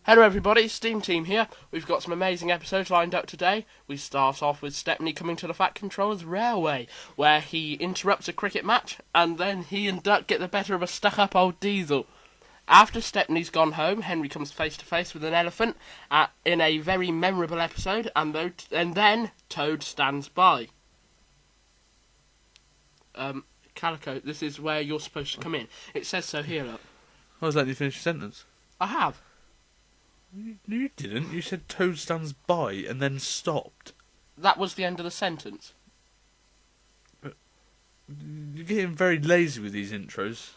Hello everybody, SteamTeam here. We've got some amazing episodes lined up today. We start off with Stepney coming to the Fat Controller's railway, where he interrupts a cricket match, and then he and Duck get the better of a stuck-up old diesel. After Stepney's gone home, Henry comes face to face with an elephant in a very memorable episode, and then Toad stands by. Calico, this is where you're supposed to come in. It says so here, look. I was letting you finish your sentence. I have. You didn't. You said Toad stands by and then stopped. That was the end of the sentence. You're getting very lazy with these intros.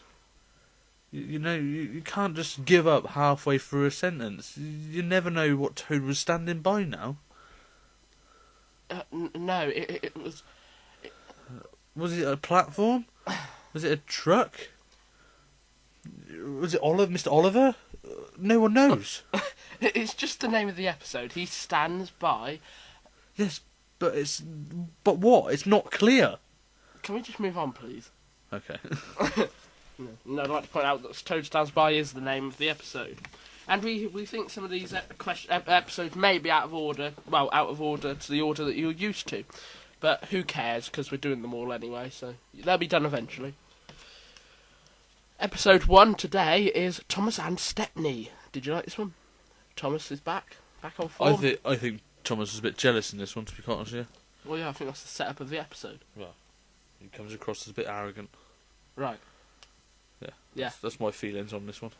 You can't just give up halfway through a sentence. You never know what Toad was standing by now. No, it was... Was it a platform? Was it a truck? Was it Mr. Oliver? No one knows. It's just the name of the episode. He stands by. Yes, but what? It's not clear. Can we just move on, please? Okay. No, I'd like to point out that Toad Stands By is the name of the episode. And we think some of these episodes may be out of order. Well, out of order to the order that you're used to. But who cares, because we're doing them all anyway, so they'll be done eventually. Episode 1 today is Thomas and Stepney. Did you like this one? Thomas is back on form. I think Thomas is a bit jealous in this one, to be quite honest with you. Well, yeah, I think that's the setup of the episode. Well, he comes across as a bit arrogant. Right. Yeah. That's my feelings on this one.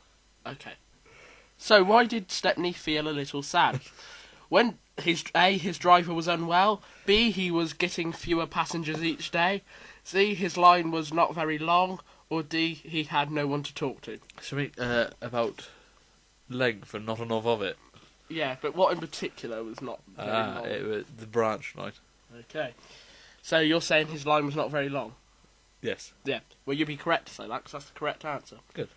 Okay. So, why did Stepney feel a little sad? When his driver was unwell, B, he was getting fewer passengers each day, C, his line was not very long, or D, he had no one to talk to. Something about length and not enough of it. Yeah, but what in particular was not very long? It was the branch line. Okay. So you're saying his line was not very long? Yes. Yeah. Well, you'd be correct to say that, because that's the correct answer. Good.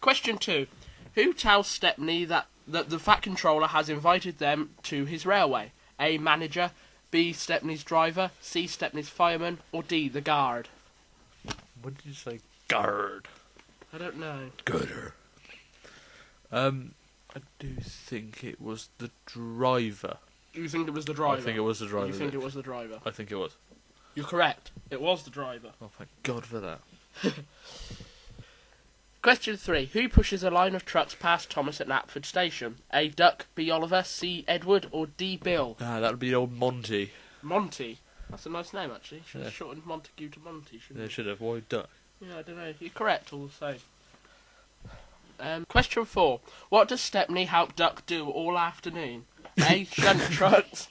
Question 2. Who tells Stepney that the Fat Controller has invited them to his railway? A, manager, B, Stepney's driver, C, Stepney's fireman, or D, the guard? What did you say? Guard. I don't know. Gooder. I do think it was the driver. You think it was the driver? I think it was the driver. You think it was the driver? I think it was. You're correct. It was the driver. Oh, thank God for that. Question 3. Who pushes a line of trucks past Thomas at Knapford Station? A, Duck, B, Oliver, C, Edward, or D, Bill? That would be old Monty. Monty. That's a nice name, actually. Should have shortened Montague to Monty, shouldn't They you? should have. Why Duck? Yeah, I don't know. You're correct, all the same. Question 4. What does Stepney help Duck do all afternoon? A, shunt trucks.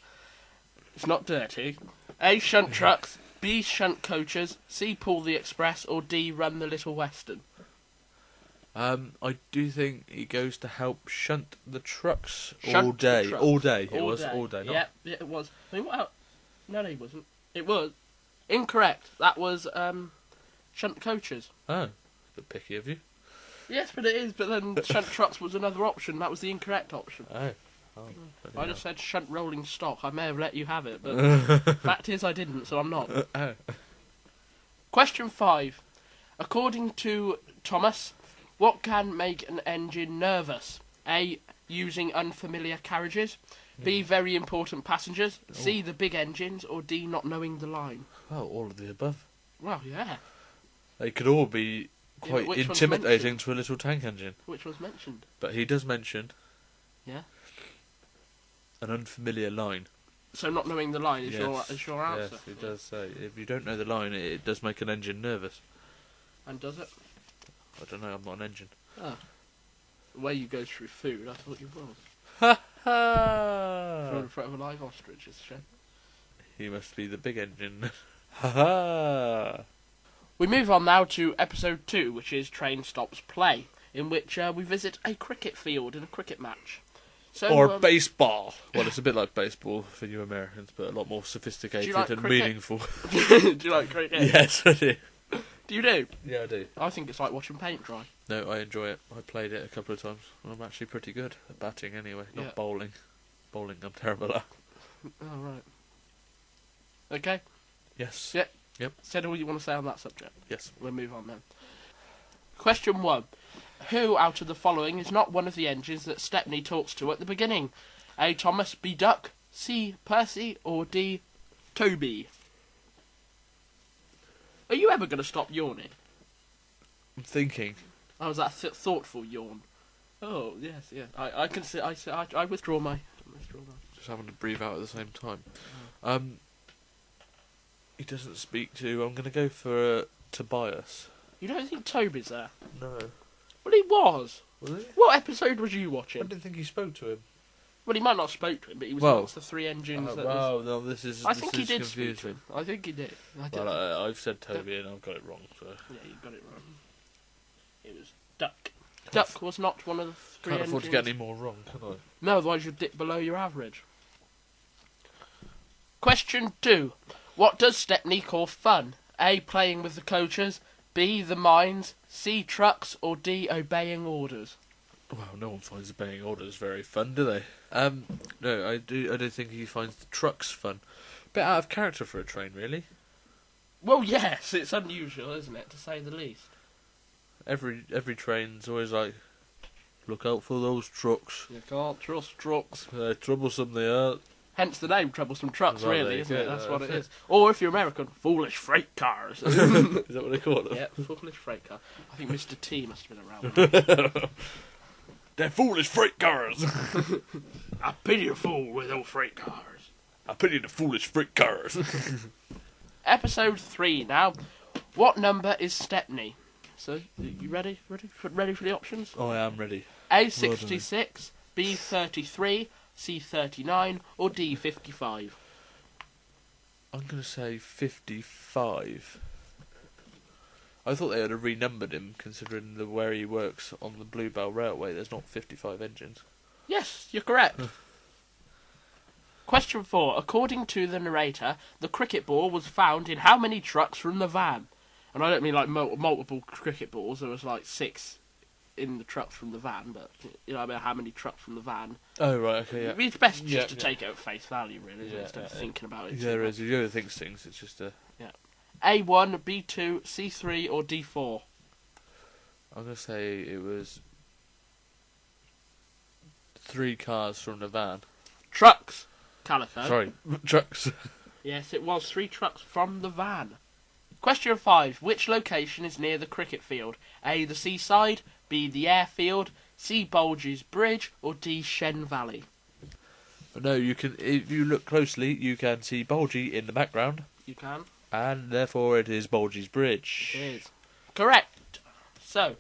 It's not dirty. A, shunt trucks. B, shunt coaches. C, pull the express. Or D, run the Little Western. I do think he goes to help shunt the trucks Shunt all day. the trucks. All day. It All was day. all day. Not... Yeah, it was. I mean, what? No, he wasn't. It was. Incorrect. That was, shunt coaches. Oh, a bit picky of you. Yes, but it is. But then shunt trucks was another option. That was the incorrect option. Oh. I just said shunt rolling stock. I may have let you have it, but fact is I didn't, so I'm not. Question 5. According to Thomas, what can make an engine nervous? A, using unfamiliar carriages. B, very important passengers. C, the big engines. Or D, not knowing the line. Well, all of the above. Well, yeah. They could all be quite which one's intimidating mentioned? to a little tank engine. Which was mentioned? But he does mention... Yeah. An unfamiliar line. So not knowing the line is Yes. your answer? Yes, he does say. If you don't know the line, it does make an engine nervous. And does it? I don't know, I'm not an engine. Ah. The way you go through food, I thought you was. Ha ha! Thrown in front of a live ostrich, it's a shame. He must be the big engine. Ha ha! We move on now to episode 2, which is Train Stops Play, in which we visit a cricket field in a cricket match. So, Or baseball. Well, it's a bit like baseball for you Americans, but a lot more sophisticated like and cricket? meaningful. Do you like cricket? Yes, I do. Do you do? Yeah, I do. I think it's like watching paint dry. No, I enjoy it. I played it a couple of times. I'm actually pretty good at batting anyway, not Yeah. bowling. Bowling, I'm terrible at. Oh, right. Okay? Yes. Yeah. Yep. Said all you want to say on that subject. Yes. We'll move on then. Question 1. Who out of the following is not one of the engines that Stepney talks to at the beginning? A. Thomas, B. Duck, C. Percy, or D. Toby? Are you ever going to stop yawning? I'm thinking. Oh, was that a thoughtful yawn? Oh, yes, yes. I can see. I withdraw my. Just having to breathe out at the same time. He doesn't speak to. I'm going to go for Tobias. You don't think Toby's there? No. Well, he was. Was he? What episode was you watching? I didn't think he spoke to him. Well, he might not have spoke to him, but he was amongst the three engines. No, this is. I think he did confusing. speak to him. I think he did. I've said Toby and I've got it wrong. So. Yeah, you got it wrong. It was Duck. Duck was not one of the three Can't engines. afford to get any more wrong, can I? No, otherwise you'd dip below your average. Question 2. What does Stepney call fun? A. Playing with the coaches, B. The mines, C. Trucks, or D. Obeying orders? Well, no one finds obeying orders very fun, do they? No, I don't think he finds the trucks fun. Bit out of character for a train, really. Well, yes, it's unusual, isn't it, to say the least. Every train's always like, look out for those trucks. You can't trust trucks. They're troublesome, they are. Hence the name, Troublesome Trucks, Well, really, isn't it? yeah, That's what that's it is. Or if you're American, Foolish Freight Cars. Is that what they call them? Yeah, Foolish Freight Car. I think Mr. T must have been around. They're foolish freight cars. I pity a fool with those freight cars. I pity the foolish freight cars. Episode 3 now. What number is Stepney? So, you ready? Ready for the options? Oh, I am ready. A. 66, B. 33, C. 39, or D. 55? I'm going to say 55. I thought they had renumbered him, considering where he works on the Bluebell Railway. There's not 55 engines. Yes, you're correct. Question 4. According to the narrator, the cricket ball was found in how many trucks from the van? And I don't mean like multiple cricket balls. There was like 6 in the truck from the van, but you know, I mean, how many trucks from the van? Oh, right, okay, yeah. It's best just to take it at face value, really, instead of thinking about it. Yeah, there is. You overthink things. It's just a. Yeah. A1, B2, C3, or D4? I'm going to say it was 3 cars from the van. Trucks, Calico. Sorry, trucks. Yes, it was 3 trucks from the van. Question 5. Which location is near the cricket field? A. The seaside, B. The airfield, C. Bulges Bridge, or D. Shen Valley? No, you can. If you look closely, you can see Bulgy in the background. You can. And therefore it is Bulgy's Bridge. It is. Correct. So,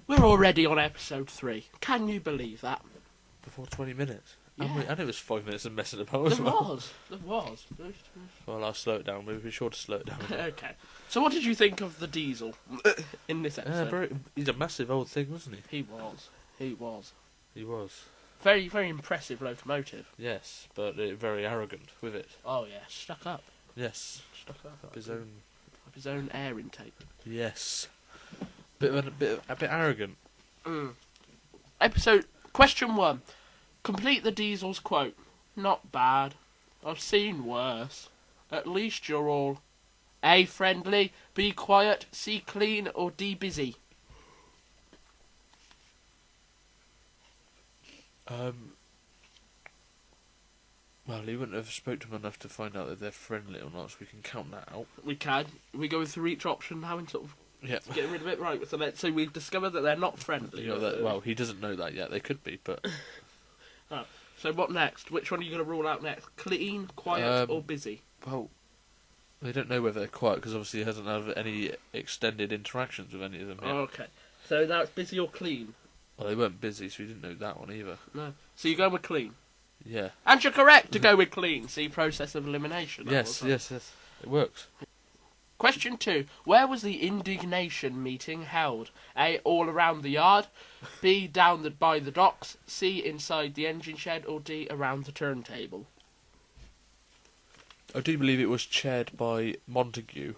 we're already on episode 3. Can you believe that? Before 20 minutes. Yeah. And it was 5 minutes of messing about as There well. was. Well, I'll slow it down. We'll be sure to slow it down. Okay. So what did you think of the diesel in this episode? He's a massive old thing, wasn't he? He was. He was. Very, very impressive locomotive. Yes, but very arrogant with it. Oh yeah, stuck up. Yes. Stuck up. His own air intake. Yes. A bit arrogant. Question 1. Complete the diesel's quote. Not bad. I've seen worse. At least you're all A. Friendly, B. Quiet, C. Clean, or D. Busy. Well, he wouldn't have spoke to them enough to find out that they're friendly or not, so we can count that out. We can. We go through each option now and sort of get rid of it. Right, so we've discovered that they're not friendly. You know that, well, he doesn't know that yet. They could be, but... Oh, so what next? Which one are you going to rule out next? Clean, quiet, or busy? Well, they don't know whether they're quiet, because obviously he hasn't had any extended interactions with any of them yet. Oh, okay. So now it's busy or clean? Well, they weren't busy, so we didn't know that one either. No. So you're going with clean? Yeah. And you're correct to go with clean. See, process of elimination. Yes. It works. Question 2. Where was the indignation meeting held? A. All around the yard. B. Down by the docks. C. Inside the engine shed. Or D. Around the turntable. I do believe it was chaired by Montague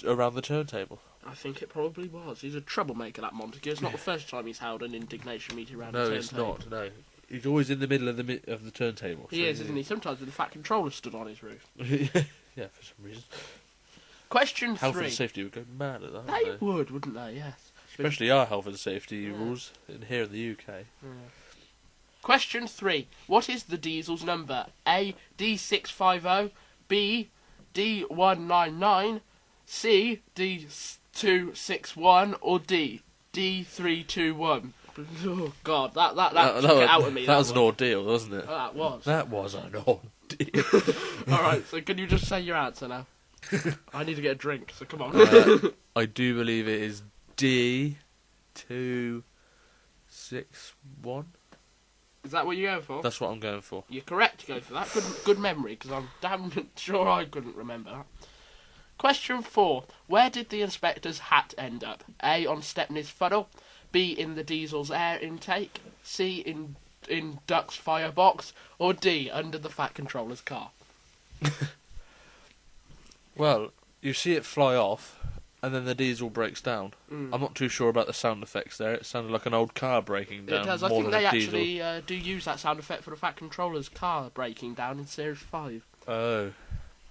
around the turntable. I think it probably was. He's a troublemaker, that Montague. It's not the first time he's held an indignation meeting around the turntable. No, it's not. No, he's always in the middle of the turntable. He is, isn't he? Sometimes with the Fat Controller stood on his roof. Yeah, for some reason. Question 3. Health and safety would go mad at that. They would, wouldn't they? Yes. Especially our health and safety rules here in the UK. Yeah. Question 3. What is the diesel's number? A. D650, B. D199, C. D261, or D. D321? Oh God, that took it out of me. That was an ordeal, wasn't it? Oh, that was. That was an ordeal. Alright, so can you just say your answer now? I need to get a drink, so come on. I do believe it is D261. Is that what you're going for? That's what I'm going for. You're correct to go for that. Good memory, because I'm damn sure I couldn't remember that. Question 4. Where did the inspector's hat end up? A. On Stepney's funnel, B. in the diesel's air intake, C. in Duck's firebox, or D. under the Fat Controller's car? Well, you see it fly off, and then the diesel breaks down. I'm not too sure about the sound effects there. It sounded like an old car breaking down. It does. I more think than they a diesel. actually do use that sound effect for the Fat Controller's car breaking down in Series 5. Oh.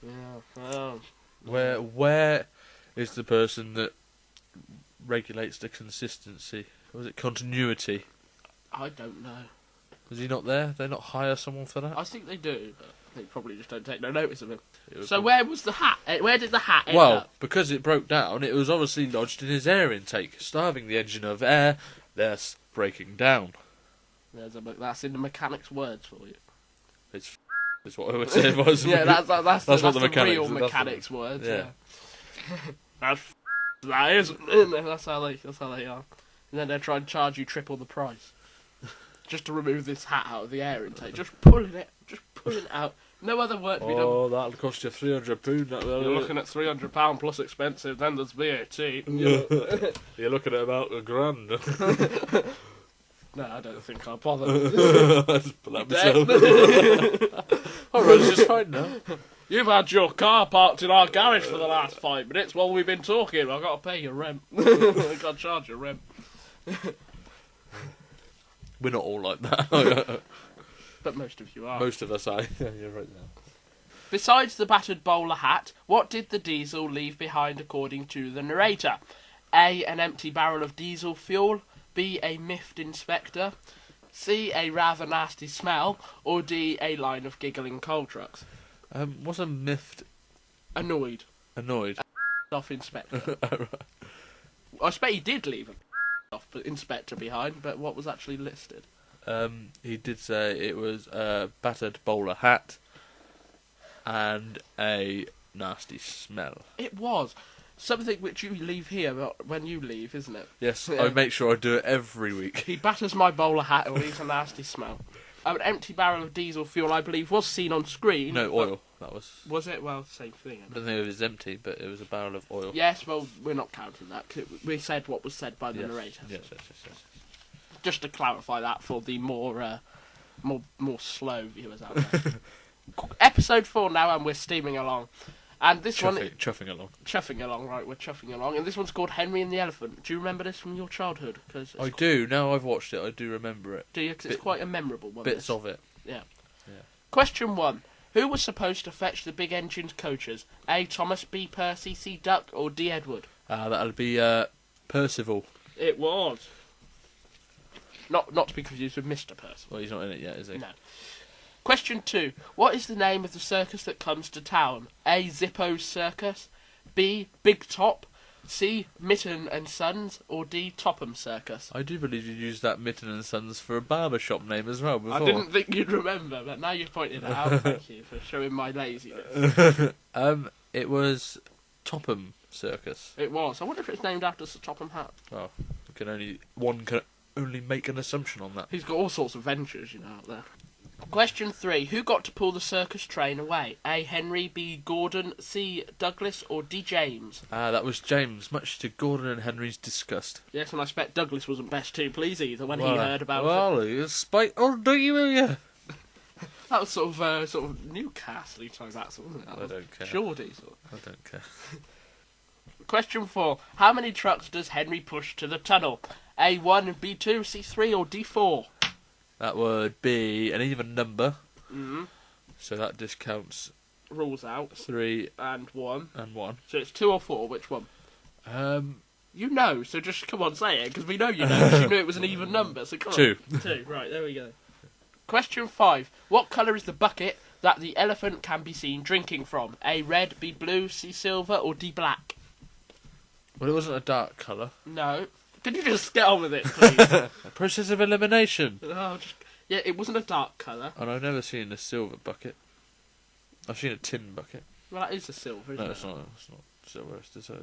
Yeah. Oh. Where is the person that regulates the consistency? Was it continuity? I don't know. Is he not there? They not hire someone for that? I think they do, but they probably just don't take no notice of him. So where was the hat? Where did the hat end up? Because it broke down, it was obviously lodged in his air intake, starving the engine of air, thus breaking down. That's in the mechanic's words for you. It's what I would say. Was yeah, that's what the real mechanic's words. Yeah. That isn't it? That's how they are. And then they try and charge you triple the price just to remove this hat out of the air intake. Just pulling it out. No other work to be done. Oh, that'll cost you £300. You're looking at £300 plus expensive. Then there's VAT. You're looking at about £1,000. No, I don't think I'll bother. I just pull out myself. Alright, it's just fine now. You've had your car parked in our garage for the last 5 minutes while we've been talking. I've got to pay your rent. I've got to charge your rent. We're not all like that. But most of you are. Most of us are. Yeah, you're right now. Besides the battered bowler hat, what did the diesel leave behind according to the narrator? A. An empty barrel of diesel fuel. B. A miffed inspector. C. A rather nasty smell. Or D. A line of giggling coal trucks. What's a miffed? Annoyed. Annoyed. Off inspector. I expect he did leave a off inspector behind, but what was actually listed? He did say it was a battered bowler hat and a nasty smell. It was. Something which you leave here when you leave, isn't it? Yes, I make sure I do it every week. He batters my bowler hat and leaves a nasty smell. An empty barrel of diesel fuel, I believe, was seen on screen. No, oil. That was. Was it? Well, same thing. I don't think it was empty, but it was a barrel of oil. Yes, well, we're not counting that. 'Cause we said what was said by the narrator. Yes. Just to clarify that for the more slow viewers out there. Episode 4 now, and we're steaming along. And this chuffing along. Chuffing along, right, we're chuffing along. And this one's called Henry and the Elephant. Do you remember this from your childhood? I do. Now I've watched it, I do remember it. Do you? Because it's quite a memorable one. Bits of it. Yeah. Question 1. Who was supposed to fetch the big engine's coaches? A. Thomas, B. Percy, C. Duck, or D. Edward? That'll be Percival. It was. Not to be confused with Mr. Percival. Well, he's not in it yet, is he? No. Question 2. What is the name of the circus that comes to town? A. Zippo's Circus, B. Big Top, C. Mitten and Sons, or D. Topham Circus? I do believe you used that Mitten and Sons for a barber shop name as well before. I didn't think you'd remember, but now you've pointed it out. Thank you for showing my laziness. It was Topham Circus. It was. I wonder if it's named after Sir Topham Hatt. Oh, one can only make an assumption on that. He's got all sorts of ventures, out there. Question 3. Who got to pull the circus train away? A. Henry, B. Gordon, C. Douglas, or D. James? That was James, much to Gordon and Henry's disgust. Yes, and I expect Douglas wasn't best too pleased either when he heard about it. Well, you spite or do you, will you? That was sort of Newcastle type accent, wasn't it? I don't care. Geordie sort of. I don't care. Question 4. How many trucks does Henry push to the tunnel? A1, B2, C3, or D4? That would be an even number. Mm-hmm. So that discounts... Rules out. 3 and 1. and 1. So it's 2 or 4, which one? You know, so just come on, say it, because we know you know, 'cause you knew it was an even number, so come on. 2. 2, right, there we go. Question 5. What colour is the bucket that the elephant can be seen drinking from? A, red, B, blue, C, silver, or D, black? Well, it wasn't a dark colour. No. Can you just get on with it, please? A process of elimination. Yeah, it wasn't a dark colour. And I've never seen a silver bucket. I've seen a tin bucket. Well, that is a silver, isn't No, it? it's not silver,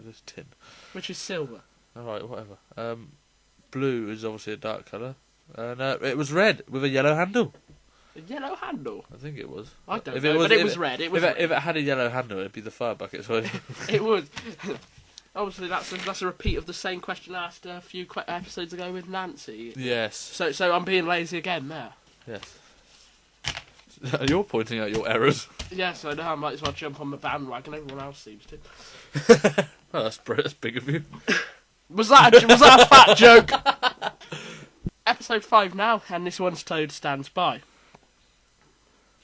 it's tin. Which is silver. Alright, whatever. Blue is obviously a dark colour. And it was red with a yellow handle. A yellow handle? I think it was. I don't know, but it was red. It was red. If it had a yellow handle, it'd be the fire bucket. So It would. Obviously, that's a repeat of the same question asked a few episodes ago with Nancy. yes. So I'm being lazy again there. Yes. You're pointing out your errors. Yes, I know. I might as well jump on the bandwagon. Everyone else seems to. Well, that's big of you. Was that a fat joke? Episode 5 now, and this one's Toad Stands By.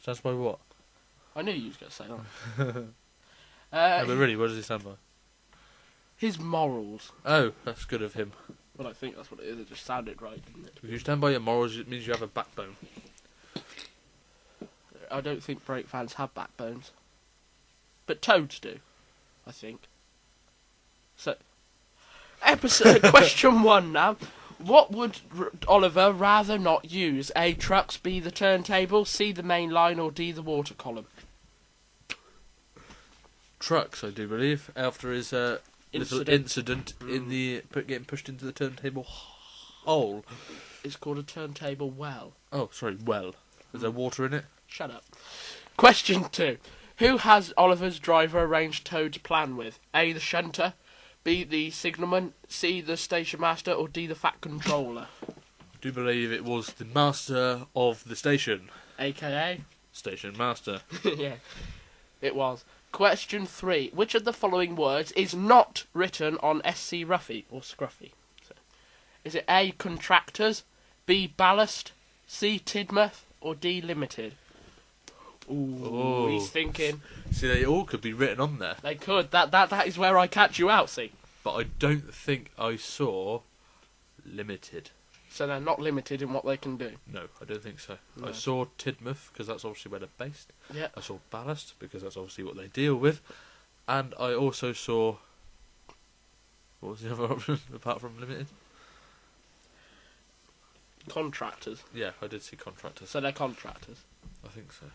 Stands by what? I knew you was going to say that. No, but really, what does he stand by? His morals. Oh, that's good of him. Well, I think that's what it is. It just sounded right, didn't it? If you stand by your morals, it means you have a backbone. I don't think brake fans have backbones. But toads do, I think. So, question 1 now. What would Oliver rather not use? A, trucks, B, the turntable, C, the main line, or D, the water column? Trucks, I do believe, after his little incident in the getting pushed into the turntable hole. It's called a turntable well. Oh, sorry, well. Is there water in it? Shut up. Question 2. Who has Oliver's driver arranged Toad's plan with? A, the shunter, B, the signalman, C, the station master, or D, the fat controller? I do believe it was the master of the station. AKA? Station master. Yeah, it was. Question 3. Which of the following words is not written on SC Ruffy or Scruffy? So, is it A, contractors, B, ballast, C, Tidmouth, or D, limited? Ooh, he's thinking. See, they all could be written on there. They could. That is where I catch you out, see? But I don't think I saw limited. So they're not limited in what they can do. No, I don't think so. No. I saw Tidmouth, because that's obviously where they're based. Yeah. I saw ballast, because that's obviously what they deal with. And I also saw... What was the other option, apart from limited? Contractors. Yeah, I did see contractors. So they're contractors. I think so.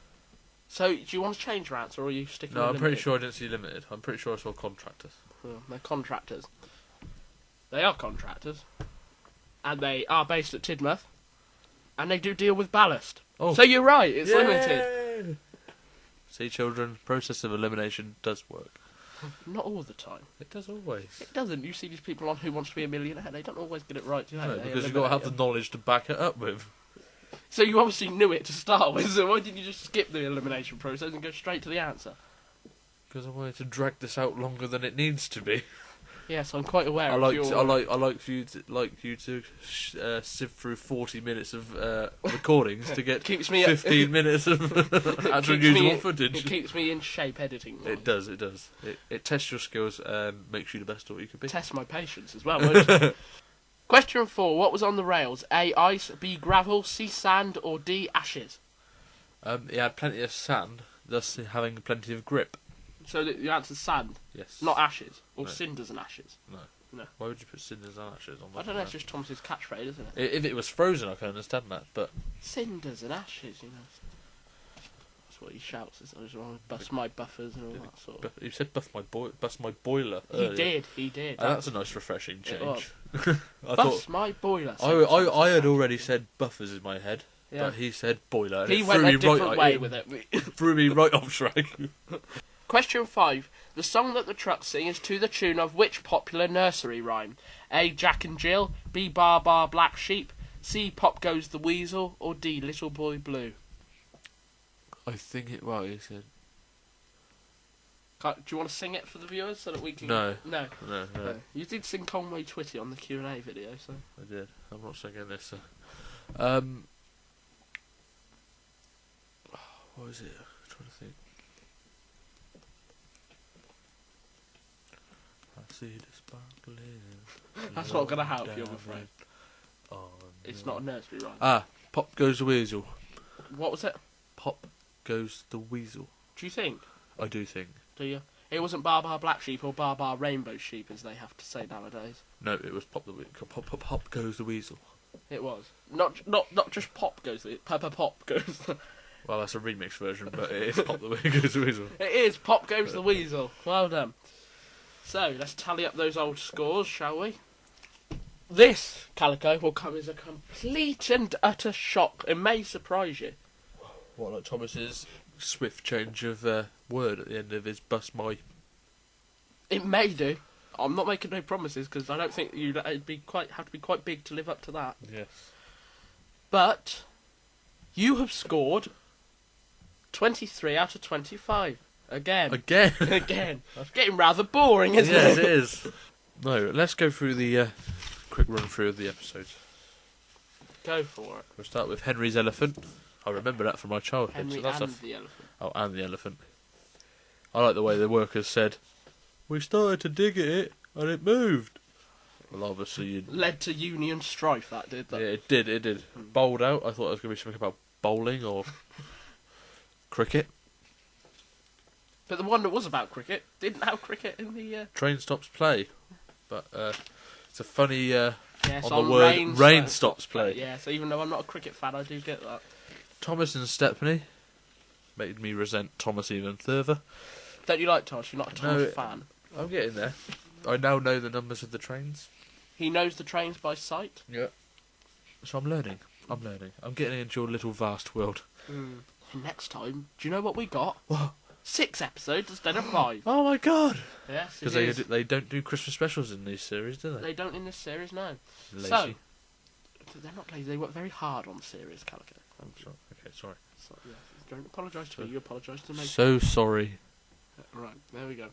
So, do you want to change your answer, or are you sticking No, with I'm pretty limited? sure I didn't see limited. I'm pretty sure I saw contractors. Well, they're contractors. They are contractors. And they are based at Tidmouth. And they do deal with ballast. Oh. So you're right, it's Yay! limited. See, children, process of elimination does work. Not all the time. It does always. It doesn't. You see these people on Who Wants to Be a Millionaire, they don't always get it right, do they? No, They because you've got to have the eliminate knowledge to back it up with. them. So you obviously knew it to start with, so why didn't you just skip the elimination process and go straight to the answer? Because I wanted to drag this out longer than it needs to be. Yes, I'm quite aware I of like your... you to sift through 40 minutes of recordings to get Keeps me 15 minutes of actual usable It footage. keeps me in shape editing. It does. It tests your skills and makes you the best of what you could be. Test my patience as well, won't it? Question 4. What was on the rails? A, ice, B, gravel, C, sand, or D, ashes? He had plenty of sand, thus having plenty of grip. So the answer's sand, Yes. not ashes, or No. cinders and ashes. No. Why would you put cinders and ashes on? I don't know, it's just Thomas's catchphrase, isn't it? If it was frozen, I can understand that, but Cinders and ashes, you know. That's what he shouts. I just want to bust my buffers and all that sort of... you said bust my boiler. Earlier. He did. That's a nice, refreshing It was. change. I Bust my boiler. I had already said buffers in my head, Yeah. but he said boiler. And He it went threw a me different right, way it with it. threw me right off track. Question 5. The song that the trucks sing is to the tune of which popular nursery rhyme? A, Jack and Jill, B, Bar Bar Black Sheep, C, Pop Goes the Weasel, or D, Little Boy Blue? I think it. Well, he said Do you want to sing it for the viewers so that we can... no. No. No. You did sing Conway Twitty on the Q&A video, so... I did. I'm not singing this. So. What was it? I'm trying to think. see the sparkling. That's not going to help you, I'm afraid. Oh, It's no. not a nursery rhyme. Ah, pop goes the weasel. What was it? Pop goes the weasel. Do you think? I do think. Do you? It wasn't Bar Bar Black Sheep or Bar Bar Rainbow Sheep, as they have to say nowadays. No, it was pop goes the weasel. It was. Not just Pop goes the... Peppa Pop goes... Well, that's a remix version, but it is pop goes the weasel. It is Pop goes the weasel. Well done. So, let's tally up those old scores, shall we? This, Calico, will come as a complete and utter shock. It may surprise you. What, like Thomas's swift change of word at the end of his bust my... It may do. I'm not making no promises, because I don't think you'd have to be quite big to live up to that. Yes. But you have scored 23 out of 25. Again. Again? Again. It's getting rather boring, isn't Yes, it? it is. No, let's go through the quick run through of the episodes. Go for it. We'll start with Henry's elephant. I remember that from my childhood. Henry so that's and the elephant. Oh, and the elephant. I like the way the workers said, "We started to dig at it, and it moved." Well, obviously, Led to union strife, that did. yeah, it did. Bowled out. I thought it was going to be something about bowling or cricket. But the one that was about cricket didn't have cricket in the... Train stops play. But it's a funny Yes, on the word rain stops play. Yeah, so even though I'm not a cricket fan, I do get that. Thomas and Stepney made me resent Thomas even further. Don't you like Tosh? You're not a Tosh No, fan. I'm getting there. I now know the numbers of the trains. He knows the trains by sight. Yeah. So I'm learning. I'm getting into your little vast world. Next time, do you know what we got? What? 6 episodes instead of 5. Oh my god! Yes, Because they don't do Christmas specials in these series, do they? They don't in this series, no. Lazy. So, they're not lazy. They work very hard on the series, Calico. Okay, sorry. So, yeah, don't apologise to me. You apologise to me. So sorry. Right, there we go.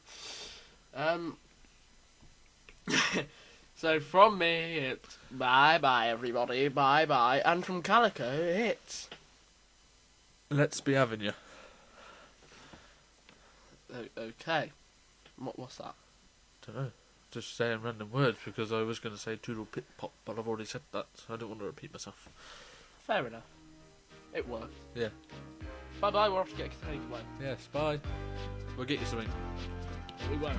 So from me, it's bye-bye, everybody. Bye-bye. And from Calico, it's... Let's be having you. Okay. What's that? Don't know. Just saying random words because I was going to say toodle pip pop, but I've already said that, so I don't want to repeat myself. Fair enough. It worked. Yeah. Bye-bye, we're off to get a takeaway. Yes, bye. We'll get you something. We won't.